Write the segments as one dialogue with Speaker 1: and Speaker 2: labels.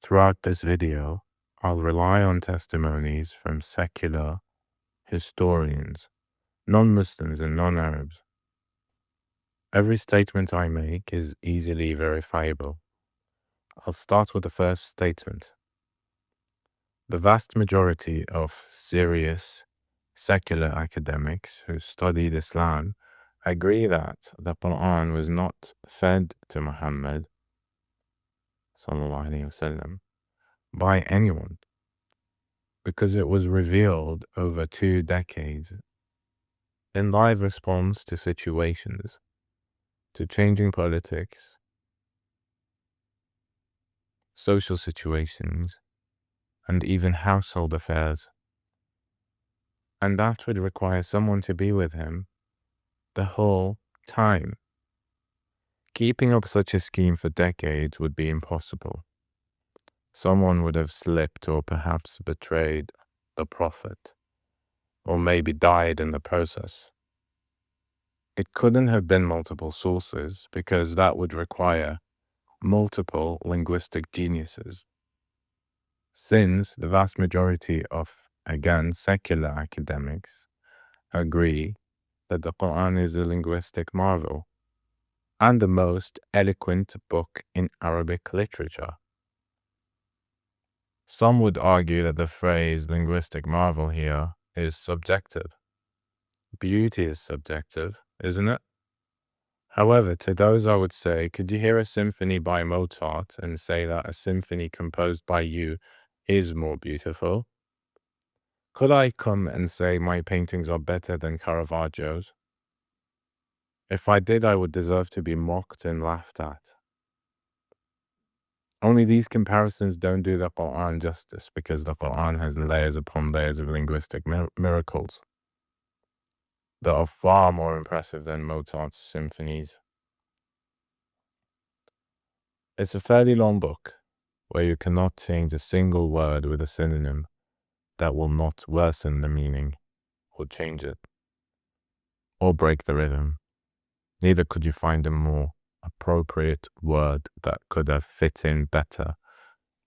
Speaker 1: Throughout this video, I'll rely on testimonies from secular historians, non-Muslims and non-Arabs. Every statement I make is easily verifiable. I'll start with the first statement. The vast majority of serious secular academics who studied Islam agree that the Quran was not fed to Muhammad sallallahu alaihi wasallam by anyone, because it was revealed over 2 decades in live response to situations, to changing politics, social situations, and even household affairs. And that would require someone to be with him the whole time. Keeping up such a scheme for decades would be impossible. Someone would have slipped or perhaps betrayed the Prophet, or maybe died in the process. It couldn't have been multiple sources, because that would require multiple linguistic geniuses. Since the vast majority of, again, secular academics agree that the Quran is a linguistic marvel and the most eloquent book in Arabic literature. Some would argue that the phrase linguistic marvel here is subjective. Beauty is subjective, isn't it? However, to those I would say, could you hear a symphony by Mozart and say that a symphony composed by you is more beautiful? Could I come and say my paintings are better than Caravaggio's? If I did, I would deserve to be mocked and laughed at. Only these comparisons don't do the Quran justice, because the Quran has layers upon layers of linguistic miracles that are far more impressive than Mozart's symphonies. It's a fairly long book, where you cannot change a single word with a synonym that will not worsen the meaning, or change it, or break the rhythm. Neither could you find a more appropriate word that could have fit in better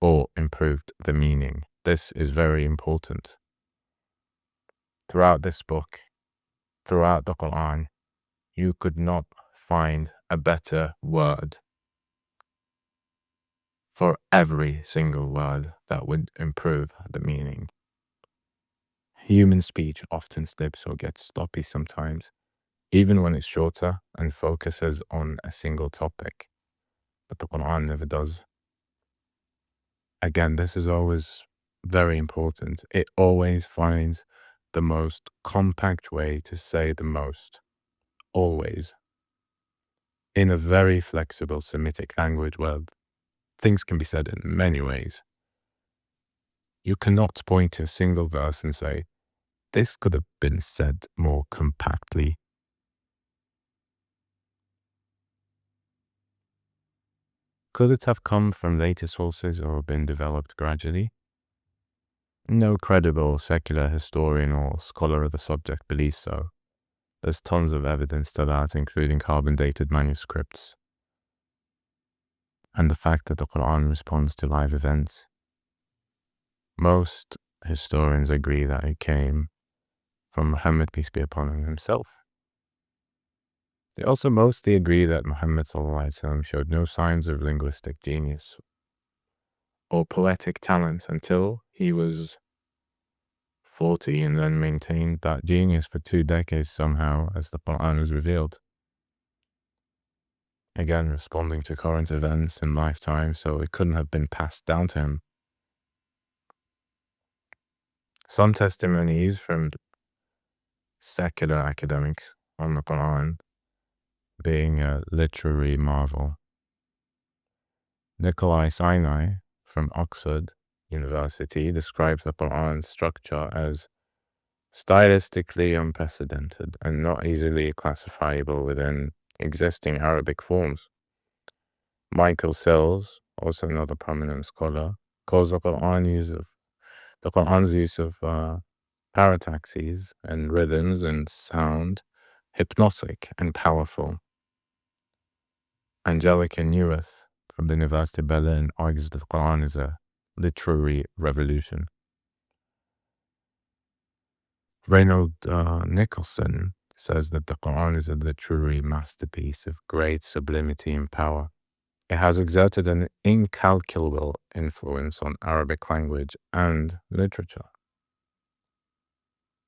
Speaker 1: or improved the meaning. This is very important. Throughout this book, throughout the Quran, you could not find a better word for every single word that would improve the meaning. Human speech often slips or gets sloppy sometimes, even when it's shorter and focuses on a single topic. But the Quran never does. Again, this is always very important. It always finds the most compact way to say the most. Always. In a very flexible Semitic language where things can be said in many ways. You cannot point to a single verse and say, this could have been said more compactly. Could it have come from later sources or been developed gradually? No credible secular historian or scholar of the subject believes so. There's tons of evidence to that, including carbon-dated manuscripts, and the fact that the Quran responds to live events. Most historians agree that it came from Muhammad, peace be upon him, himself. They also mostly agree that Muhammad showed no signs of linguistic genius or poetic talent until he was 40, and then maintained that genius for 2 decades somehow as the Quran was revealed. Again, responding to current events in lifetime, so it couldn't have been passed down to him. Some testimonies from secular academics on the Quran being a literary marvel. Nikolai Sinai from Oxford University describes the Quran's structure as stylistically unprecedented and not easily classifiable within existing Arabic forms. Michael Sells, also another prominent scholar, calls the Quran's use of parataxes and rhythms and sound hypnotic and powerful. Angelica Neweth from the University of Berlin argues that the Quran is a literary revolution. Reynold Nicholson says that the Quran is a literary masterpiece of great sublimity and power. It has exerted an incalculable influence on Arabic language and literature.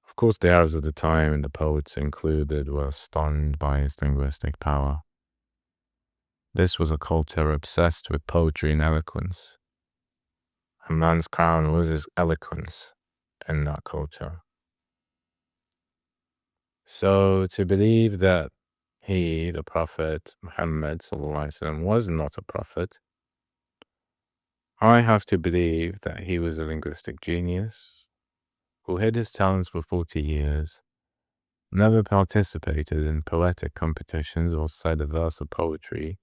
Speaker 1: Of course, the Arabs of the time, and the poets included, were stunned by his linguistic power. This was a culture obsessed with poetry and eloquence. A man's crown was his eloquence in that culture. So to believe that he, the Prophet Muhammad ﷺ, was not a prophet, I have to believe that he was a linguistic genius who hid his talents for 40 years, never participated in poetic competitions or said a verse of poetry,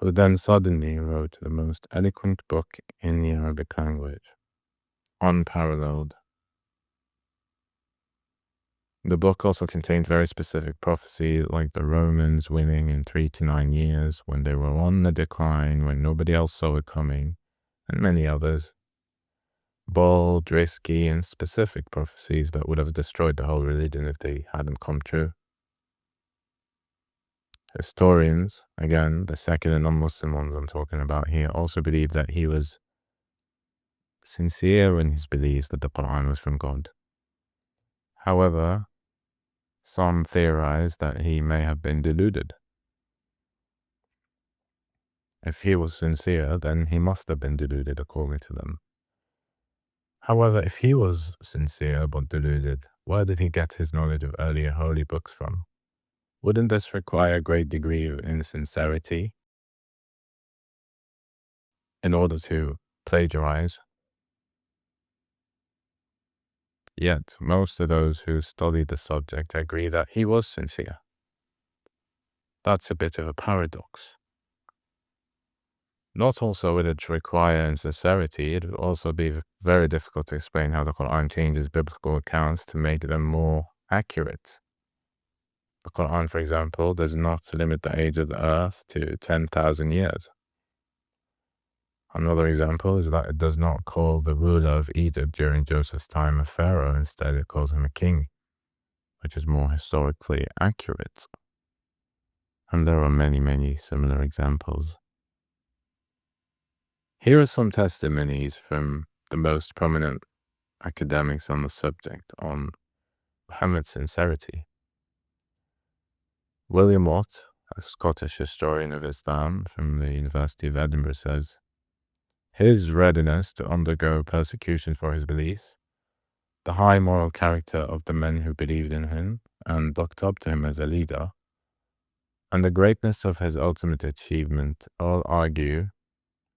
Speaker 1: who then suddenly wrote the most eloquent book in the Arabic language, unparalleled. The book also contained very specific prophecy, like the Romans winning in 3 to 9 years, when they were on the decline, when nobody else saw it coming, and many others. Bold, risky, and specific prophecies that would have destroyed the whole religion if they hadn't come true. Historians, again, the secular non-Muslim ones I'm talking about here, also believe that he was sincere in his beliefs that the Quran was from God. However, some theorize that he may have been deluded. If he was sincere, then he must have been deluded according to them. However, if he was sincere but deluded, where did he get his knowledge of earlier holy books from? Wouldn't this require a great degree of insincerity in order to plagiarize? Yet, most of those who study the subject agree that he was sincere. That's a bit of a paradox. Not also would it require insincerity, it would also be very difficult to explain how the Quran changes biblical accounts to make them more accurate. The Quran, for example, does not limit the age of the earth to 10,000 years. Another example is that it does not call the ruler of Egypt during Joseph's time a pharaoh, instead it calls him a king, which is more historically accurate. And there are many, many similar examples. Here are some testimonies from the most prominent academics on the subject on Muhammad's sincerity. William Watt, a Scottish historian of Islam from the University of Edinburgh, says, his readiness to undergo persecution for his beliefs, the high moral character of the men who believed in him and looked up to him as a leader, and the greatness of his ultimate achievement all argue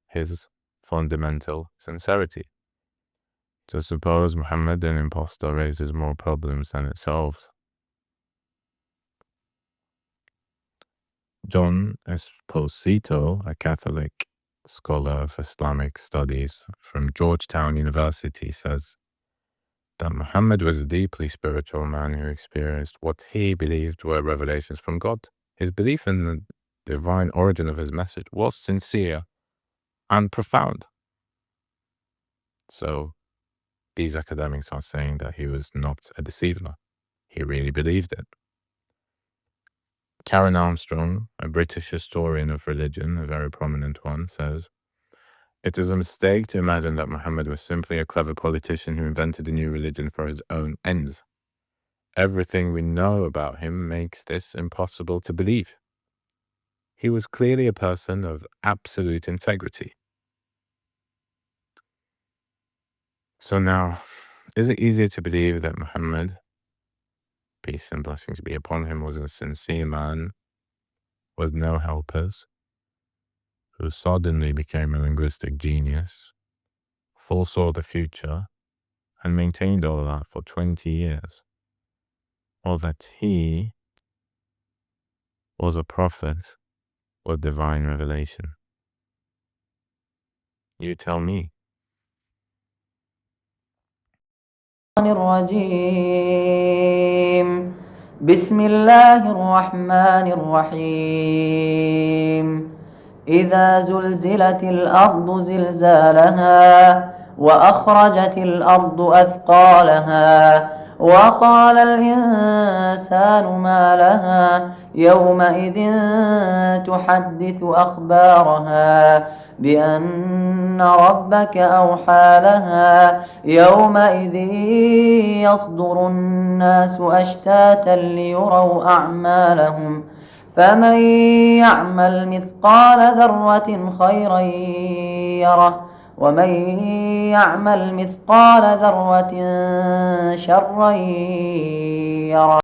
Speaker 1: his fundamental sincerity. To suppose Muhammad an impostor raises more problems than it solves. John Esposito, a Catholic scholar of Islamic studies from Georgetown University, says that Muhammad was a deeply spiritual man who experienced what he believed were revelations from God. His belief in the divine origin of his message was sincere and profound. So these academics are saying that he was not a deceiver. He really believed it. Karen Armstrong, a British historian of religion, a very prominent one, says, it is a mistake to imagine that Muhammad was simply a clever politician who invented a new religion for his own ends. Everything we know about him makes this impossible to believe. He was clearly a person of absolute integrity. So now, is it easier to believe that Muhammad, peace and blessings be upon him, was a sincere man with no helpers, who suddenly became a linguistic genius, foresaw the future, and maintained all that for 20 years? Or that he was a prophet with divine revelation? You tell me.
Speaker 2: الرجيم بسم الله الرحمن الرحيم إذا زلزلت الأرض زلزالها وأخرجت الأرض أثقالها وقال الإنسان ما لها يومئذ تحدث أخبارها بأن ربك أوحى لها يومئذ يصدر الناس أشتاتا ليروا أعمالهم فمن يعمل مثقال ذرة خيرا يره ومن يعمل مثقال ذرة شرا يره.